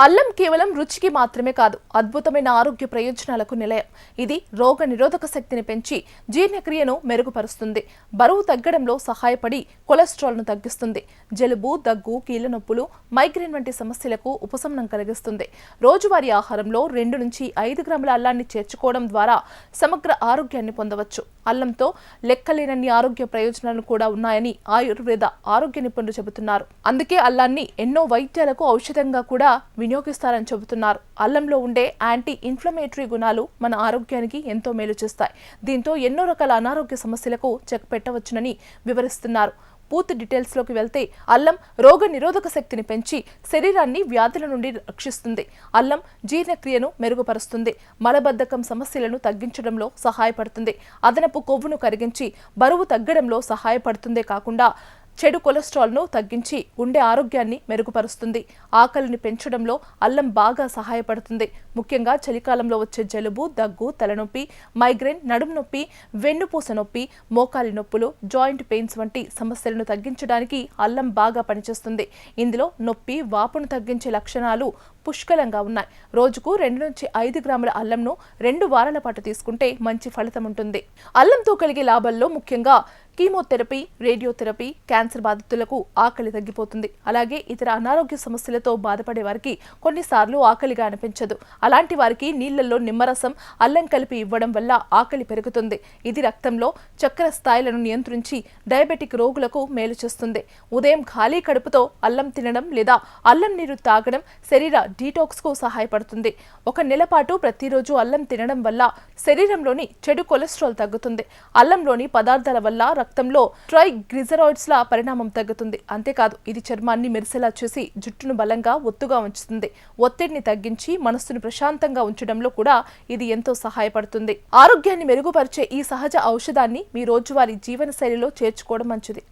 అల్లం కేవలం రుచికి మాత్రమే కాదు, అద్భుతమైన ఆరోగ్య ప్రయోజనాలకు నిలయం. ఇది రోగ నిరోధక శక్తిని పెంచి జీర్ణక్రియను మెరుగుపరుస్తుంది, బరువు తగ్గడంలో సహాయపడి కొలెస్ట్రాల్ను తగ్గిస్తుంది, జలుబు, దగ్గు, కీళ్ల నొప్పులు, మైగ్రేన్ వంటి సమస్యలకు ఉపశమనం కలిగిస్తుంది. రోజువారీ ఆహారంలో 2 నుంచి 5 గ్రాముల అల్లాన్ని చేర్చుకోవడం ద్వారా సమగ్ర ఆరోగ్యాన్ని పొందవచ్చు. అల్లంతో లెక్కలేనన్ని ఆరోగ్య ప్రయోజనాలు కూడా ఉన్నాయని ఆయుర్వేద ఆరోగ్య నిపుణులు చెబుతున్నారు. అందుకే అల్లాన్ని ఎన్నో వైద్యాలకు ఔషధంగా కూడా వినియోగిస్తారని చెబుతున్నారు. అల్లంలో ఉండే యాంటీ ఇన్ఫ్లమేటరీ గుణాలు మన ఆరోగ్యానికి ఎంతో మేలు చేస్తాయి. దీంతో ఎన్నో రకాల అనారోగ్య సమస్యలకు చెక్ పెట్టవచ్చునని వివరిస్తున్నారు. పూర్తి డీటెయిల్స్ లోకి వెళ్తే అల్లం రోగ నిరోధక శక్తిని పెంచి శరీరాన్ని వ్యాధుల నుండి రక్షిస్తుంది. అల్లం జీర్ణక్రియను మెరుగుపరుస్తుంది, మలబద్ధకం సమస్యలను తగ్గించడంలో సహాయపడుతుంది, అదనపు కొవ్వును కరిగించి బరువు తగ్గడంలో సహాయపడుతుందే కాకుండా చెడు కొలెస్ట్రాల్ను తగ్గించి గుండె ఆరోగ్యాన్ని మెరుగుపరుస్తుంది. ఆకలిని పెంచడంలో అల్లం బాగా సహాయపడుతుంది. ముఖ్యంగా చలికాలంలో వచ్చే జలుబు, దగ్గు, తలనొప్పి, మైగ్రేన్, నడుము నొప్పి, వెన్నుపూస నొప్పి, మోకాలి నొప్పులు, జాయింట్ పెయిన్స్ వంటి సమస్యలను తగ్గించడానికి అల్లం బాగా పనిచేస్తుంది. ఇందులో నొప్పి, వాపును తగ్గించే లక్షణాలు పుష్కలంగా ఉన్నాయి. రోజుకు 2 నుంచి 5 గ్రాముల అల్లంను 2 వారాల పాటు తీసుకుంటే మంచి ఫలితం ఉంటుంది. అల్లంతో కలిగే లాభాల్లో ముఖ్యంగా కీమోథెరపీ, రేడియోథెరపీ, క్యాన్సర్ బాధితులకు ఆకలి తగ్గిపోతుంది. అలాగే ఇతర అనారోగ్య సమస్యలతో బాధపడే వారికి కొన్నిసార్లు ఆకలిగా అనిపించదు. అలాంటి వారికి నీళ్లలో నిమ్మరసం, అల్లం కలిపి ఇవ్వడం వల్ల ఆకలి పెరుగుతుంది. ఇది రక్తంలో చక్కెర స్థాయిలను నియంత్రించి డయాబెటిక్ రోగులకు మేలు చేస్తుంది. ఉదయం ఖాళీ కడుపుతో అల్లం తినడం లేదా అల్లం నీరు తాగడం శరీర డీటాక్స్ కు సహాయపడుతుంది. 1 నెల పాటు ప్రతిరోజు అల్లం తినడం వల్ల శరీరంలోని చెడు కొలెస్ట్రాల్ తగ్గుతుంది. అల్లంలోని పదార్థాల వల్ల రక్తంలో ట్రైగ్లిజరాయిడ్స్ ల పరిణామం తగ్గుతుంది. అంతేకాదు ఇది చర్మాన్ని మెరిసేలా చేసి జుట్టును బలంగా ఒత్తుగా ఉంచుతుంది. ఒత్తిడిని తగ్గించి మనస్సును ప్రశాంతంగా ఉంచడంలో కూడా ఇది ఎంతో సహాయపడుతుంది. ఆరోగ్యాన్ని మెరుగుపరిచే ఈ సహజ ఔషధాన్ని మీ రోజువారీ జీవన శైలిలో చేర్చుకోవడం మంచిది.